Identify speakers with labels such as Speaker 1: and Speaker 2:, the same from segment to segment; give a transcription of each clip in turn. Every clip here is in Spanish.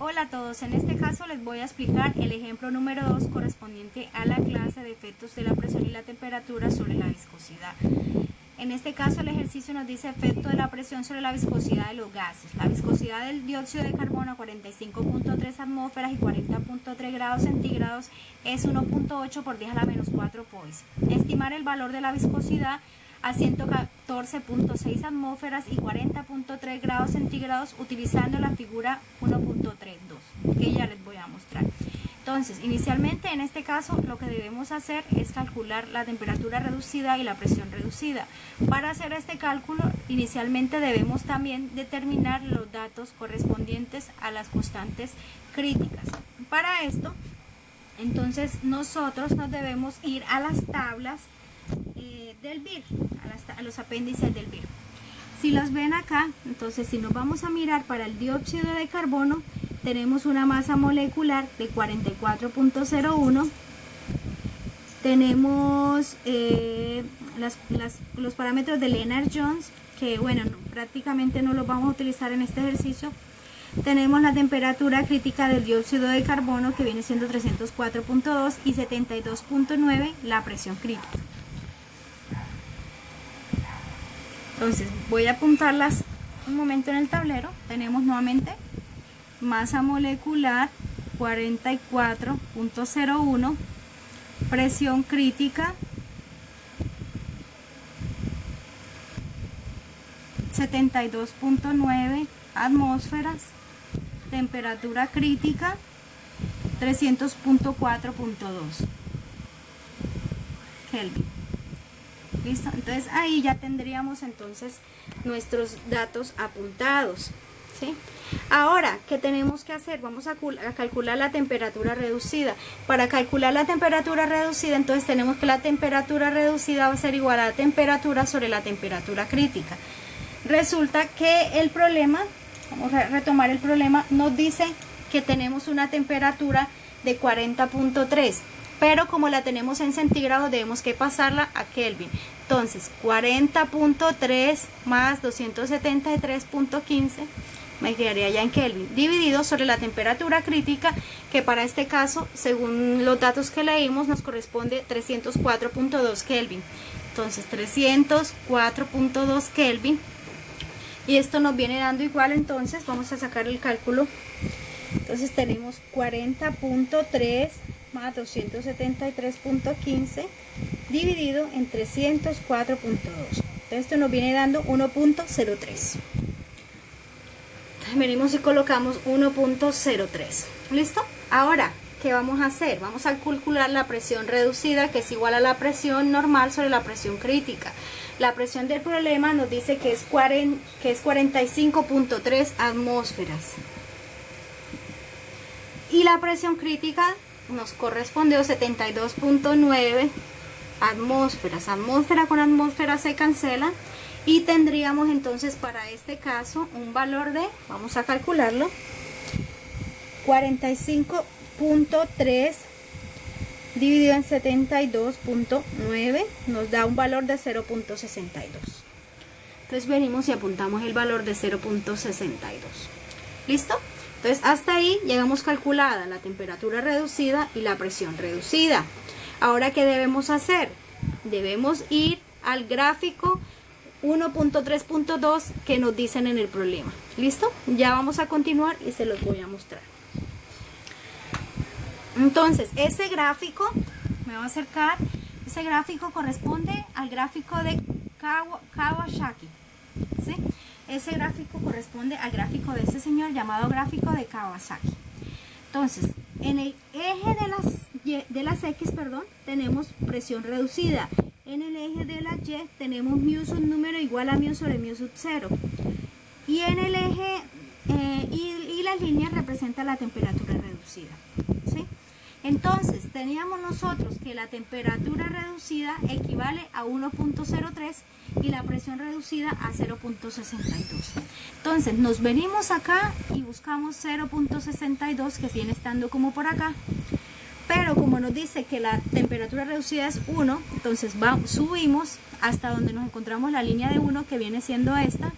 Speaker 1: Hola a todos, en este caso les voy a explicar el ejemplo número 2 correspondiente a la clase de efectos de la presión y la temperatura sobre la viscosidad. En este caso el ejercicio nos dice efecto de la presión sobre la viscosidad de los gases. La viscosidad del dióxido de carbono a 45.3 atmósferas y 40.3 grados centígrados es 1.8 por 10 a la menos 4 pois. Estimar el valor de la viscosidad a 114.6 atmósferas y 40.3 grados centígrados utilizando la figura 1.32 que ya les voy a mostrar. Entonces, inicialmente en este caso lo que debemos hacer es calcular la temperatura reducida y la presión reducida. Para hacer este cálculo, inicialmente debemos también determinar los datos correspondientes a las constantes críticas. Para esto, entonces nosotros nos debemos ir a las tablas del BIR, a los apéndices del BIR. Si los ven acá, entonces si nos vamos a mirar para el dióxido de carbono, tenemos una masa molecular de 44.01, tenemos los parámetros de Lennard-Jones, que bueno, prácticamente no los vamos a utilizar en este ejercicio. Tenemos la temperatura crítica del dióxido de carbono, que viene siendo 304.2, y 72.9 la presión crítica. Entonces voy a apuntarlas un momento en el tablero. Tenemos nuevamente masa molecular 44.01, presión crítica 72.9 atmósferas, temperatura crítica 300.4.2 Kelvin. ¿Listo? Entonces ahí ya tendríamos entonces nuestros datos apuntados, ¿sí? Ahora, ¿qué tenemos que hacer? Vamos a calcular la temperatura reducida. Para calcular la temperatura reducida, entonces tenemos que la temperatura reducida va a ser igual a la temperatura sobre la temperatura crítica. Resulta que el problema, vamos a retomar el problema, nos dice que tenemos una temperatura de 40.3, pero como la tenemos en centígrados debemos que pasarla a Kelvin. Entonces 40.3 más 273.15 me quedaría ya en Kelvin, dividido sobre la temperatura crítica, que para este caso, según los datos que leímos, nos corresponde 304.2 Kelvin. Entonces 304.2 Kelvin, y esto nos viene dando igual. Entonces vamos a sacar el cálculo. Entonces tenemos 40.3 más 273.15 dividido en 304.2. Esto nos viene dando 1.03. Venimos y colocamos 1.03. ¿Listo? Ahora, ¿qué vamos a hacer? Vamos a calcular la presión reducida, que es igual a la presión normal sobre la presión crítica. La presión del problema nos dice que es 45.3 atmósferas. Y la presión crítica nos correspondió 72.9 atmósferas. Atmósfera con atmósfera se cancela, y tendríamos entonces para este caso un valor de, vamos a calcularlo, 45.3 dividido en 72.9 nos da un valor de 0.62. Entonces venimos y apuntamos el valor de 0.62. ¿Listo? Entonces hasta ahí llegamos calculada la temperatura reducida y la presión reducida. Ahora, ¿qué debemos hacer? Debemos ir al gráfico 1.3.2 que nos dicen en el problema. ¿Listo? Ya vamos a continuar y se los voy a mostrar. Entonces, ese gráfico, me voy a acercar, ese gráfico corresponde al gráfico de Kawasaki, ¿sí? Ese gráfico corresponde al gráfico de ese señor llamado gráfico de Kawasaki. Entonces, en el eje de las X, tenemos presión reducida. En el eje de la Y tenemos mu sub número igual a mu sobre mu sub 0. Y en el eje, y las líneas representan la temperatura reducida, ¿sí? Entonces, teníamos nosotros que la temperatura reducida equivale a 1.03 y la presión reducida a 0.62. Entonces, nos venimos acá y buscamos 0.62, que viene estando como por acá. Pero como nos dice que la temperatura reducida es 1, entonces subimos hasta donde nos encontramos la línea de 1, que viene siendo esta.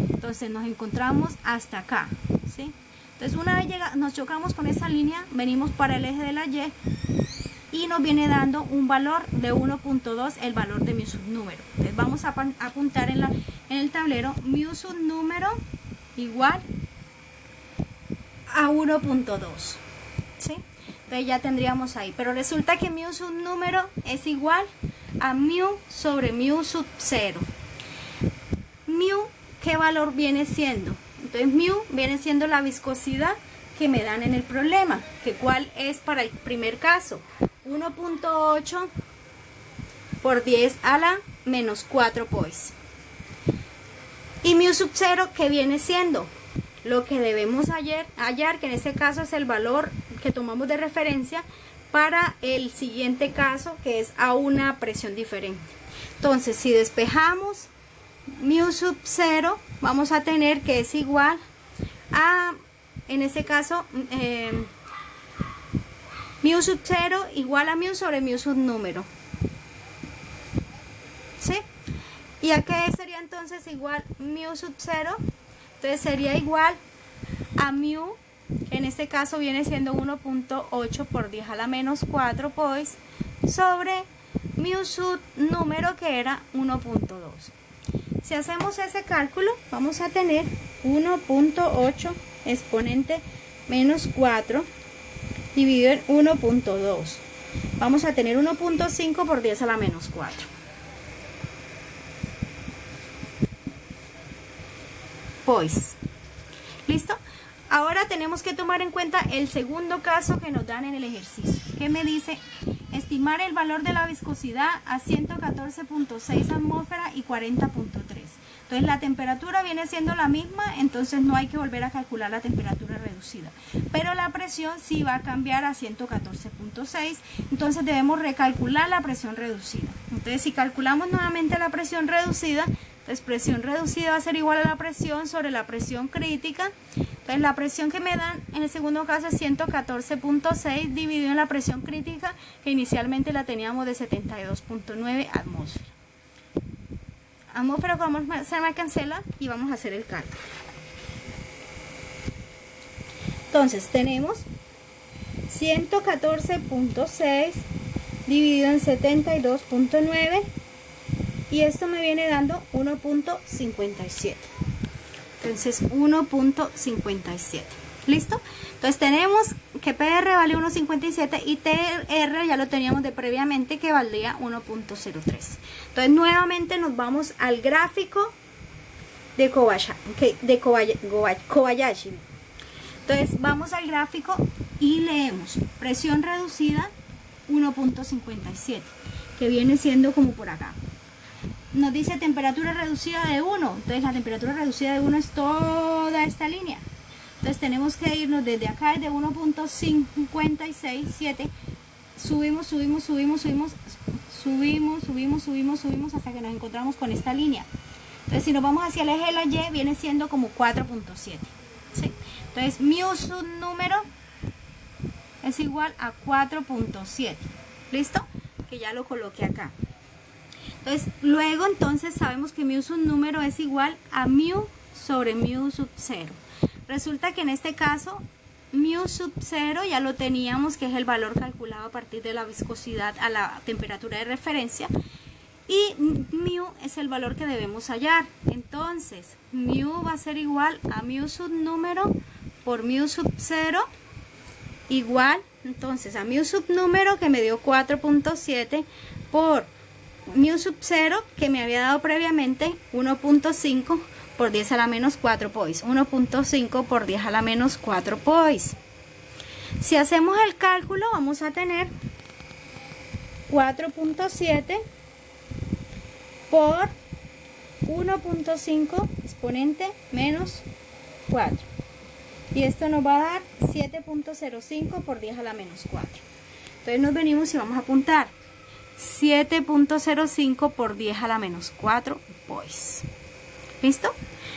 Speaker 1: Entonces nos encontramos hasta acá, ¿sí? Entonces una vez nos chocamos con esta línea, venimos para el eje de la y nos viene dando un valor de 1.2, el valor de mi subnúmero. Entonces vamos a apuntar en el tablero mu subnúmero igual a 1.2, ¿sí? Entonces ya tendríamos ahí, pero resulta que mu subnúmero es igual a mu sobre mu sub 0. Mu, ¿qué valor viene siendo? Entonces mu viene siendo la viscosidad que me dan en el problema, que cuál es para el primer caso, 1.8 por 10 a la menos 4 pois. Y mu sub 0, que viene siendo lo que debemos hallar, que en este caso es el valor que tomamos de referencia para el siguiente caso, que es a una presión diferente. Entonces, si despejamos mu sub 0, vamos a tener que es igual a, en este caso, mu sub 0 igual a mu sobre mu subnúmero, ¿sí? ¿Y a qué sería entonces igual mu sub 0? Entonces sería igual a mu, que en este caso viene siendo 1.8 por 10 a la menos 4 pois, sobre mu subnúmero, que era 1.2. Si hacemos ese cálculo, vamos a tener 1.8 exponente menos 4 dividido en 1.2. Vamos a tener 1.5 por 10 a la menos 4. Pois. ¿Listo? Ahora tenemos que tomar en cuenta el segundo caso que nos dan en el ejercicio, que me dice estimar el valor de la viscosidad a 114.6 atmósfera y 40.3. Entonces la temperatura viene siendo la misma, entonces no hay que volver a calcular la temperatura reducida. Pero la presión sí va a cambiar a 114.6, entonces debemos recalcular la presión reducida. Entonces si calculamos nuevamente la presión reducida, entonces presión reducida va a ser igual a la presión sobre la presión crítica. Entonces la presión que me dan en el segundo caso es 114.6 dividido en la presión crítica, que inicialmente la teníamos de 72.9 atmósferas. Atmósfera se me cancela y vamos a hacer el cálculo. Entonces tenemos 114.6 dividido en 72.9 y esto me viene dando 1.57. Entonces 1.57. ¿Listo? Entonces tenemos que PR vale 1.57 y TR ya lo teníamos de previamente, que valía 1.03. Entonces nuevamente nos vamos al gráfico de Kobayashi. Entonces vamos al gráfico y leemos presión reducida 1.57, que viene siendo como por acá. Nos dice temperatura reducida de 1, entonces la temperatura reducida de 1 es toda esta línea. Entonces tenemos que irnos desde acá, desde 1.567, subimos hasta que nos encontramos con esta línea. Entonces si nos vamos hacia el eje de la Y, viene siendo como 4.7, ¿sí? Entonces mu subnúmero es igual a 4.7, ¿listo? Que ya lo coloqué acá. Entonces luego entonces sabemos que mu subnúmero es igual a mu sobre mu sub 0. Resulta que en este caso mu sub 0 ya lo teníamos, que es el valor calculado a partir de la viscosidad a la temperatura de referencia, y mu es el valor que debemos hallar. Entonces mu va a ser igual a mu subnúmero por mu sub 0 igual, entonces a mu subnúmero, que me dio 4.7, por mu sub 0, que me había dado previamente 1.5 por 10 a la menos 4 pois. 1.5 por 10 a la menos 4 pois. Si hacemos el cálculo, vamos a tener 4.7 por 1.5 exponente menos 4. Y esto nos va a dar 7.05 por 10 a la menos 4. Entonces nos venimos y vamos a apuntar 7.05 por 10 a la menos 4 pois. ¿Listo?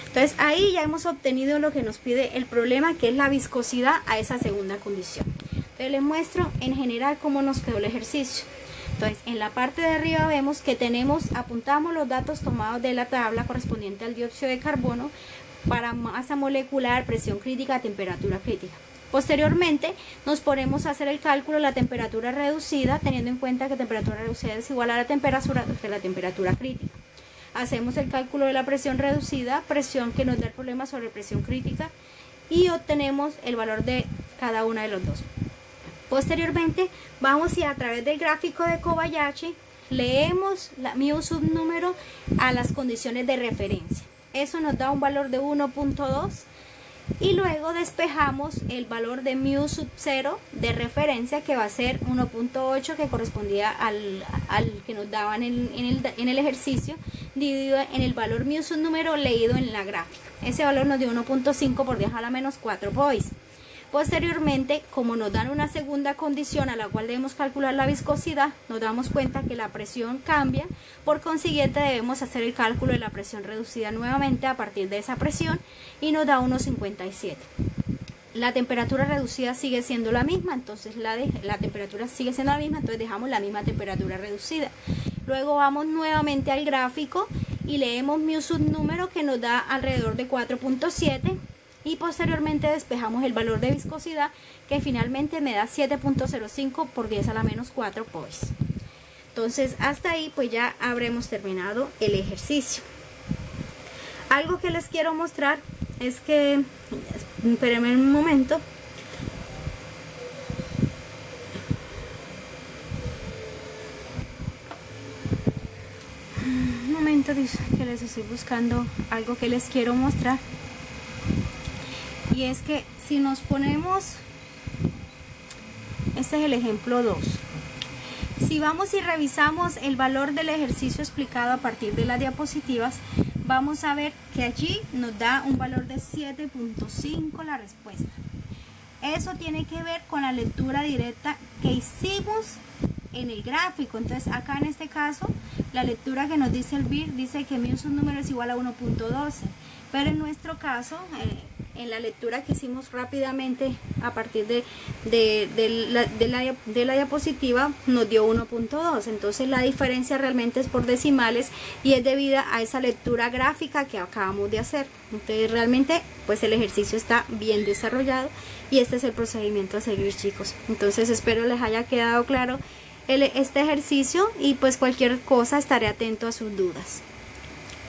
Speaker 1: Entonces ahí ya hemos obtenido lo que nos pide el problema, que es la viscosidad a esa segunda condición. Entonces les muestro en general cómo nos quedó el ejercicio. Entonces en la parte de arriba vemos que apuntamos los datos tomados de la tabla correspondiente al dióxido de carbono para masa molecular, presión crítica, temperatura crítica. Posteriormente nos ponemos a hacer el cálculo de la temperatura reducida, teniendo en cuenta que temperatura reducida es igual a la temperatura crítica. Hacemos el cálculo de la presión reducida, presión que nos da el problema sobre presión crítica, y obtenemos el valor de cada una de los dos. Posteriormente vamos y a través del gráfico de Kobayashi leemos la mu subnúmero a las condiciones de referencia. Eso nos da un valor de 1.2 y luego despejamos el valor de mu sub 0 de referencia, que va a ser 1.8, que correspondía al que nos daban en el ejercicio, dividido en el valor mu subnúmero leído en la gráfica. Ese valor nos dio 1.5 por 10 a la menos 4 boys. Posteriormente, como nos dan una segunda condición a la cual debemos calcular la viscosidad, nos damos cuenta que la presión cambia, por consiguiente debemos hacer el cálculo de la presión reducida nuevamente a partir de esa presión y nos da 1.57. La temperatura reducida sigue siendo la misma, entonces la temperatura sigue siendo la misma, entonces dejamos la misma temperatura reducida. Luego vamos nuevamente al gráfico y leemos mu subnúmero, que nos da alrededor de 4.7. y posteriormente despejamos el valor de viscosidad, que finalmente me da 7.05 por 10 a la menos 4 pois. Entonces hasta ahí pues ya habremos terminado el ejercicio. Algo que les quiero mostrar es que, espérenme un momento, dice que les estoy buscando algo que les quiero mostrar. Y es que si nos ponemos, este es el ejemplo 2, si vamos y revisamos el valor del ejercicio explicado a partir de las diapositivas, vamos a ver que allí nos da un valor de 7.5 la respuesta. Eso tiene que ver con la lectura directa que hicimos en el gráfico. Entonces acá en este caso la lectura que nos dice el BIR dice que mu subnúmero es igual a 1.12, pero en nuestro caso en la lectura que hicimos rápidamente a partir de la diapositiva nos dio 1.2. entonces la diferencia realmente es por decimales y es debida a esa lectura gráfica que acabamos de hacer. Entonces realmente pues el ejercicio está bien desarrollado y este es el procedimiento a seguir, chicos. Entonces espero les haya quedado claro este ejercicio y pues cualquier cosa estaré atento a sus dudas.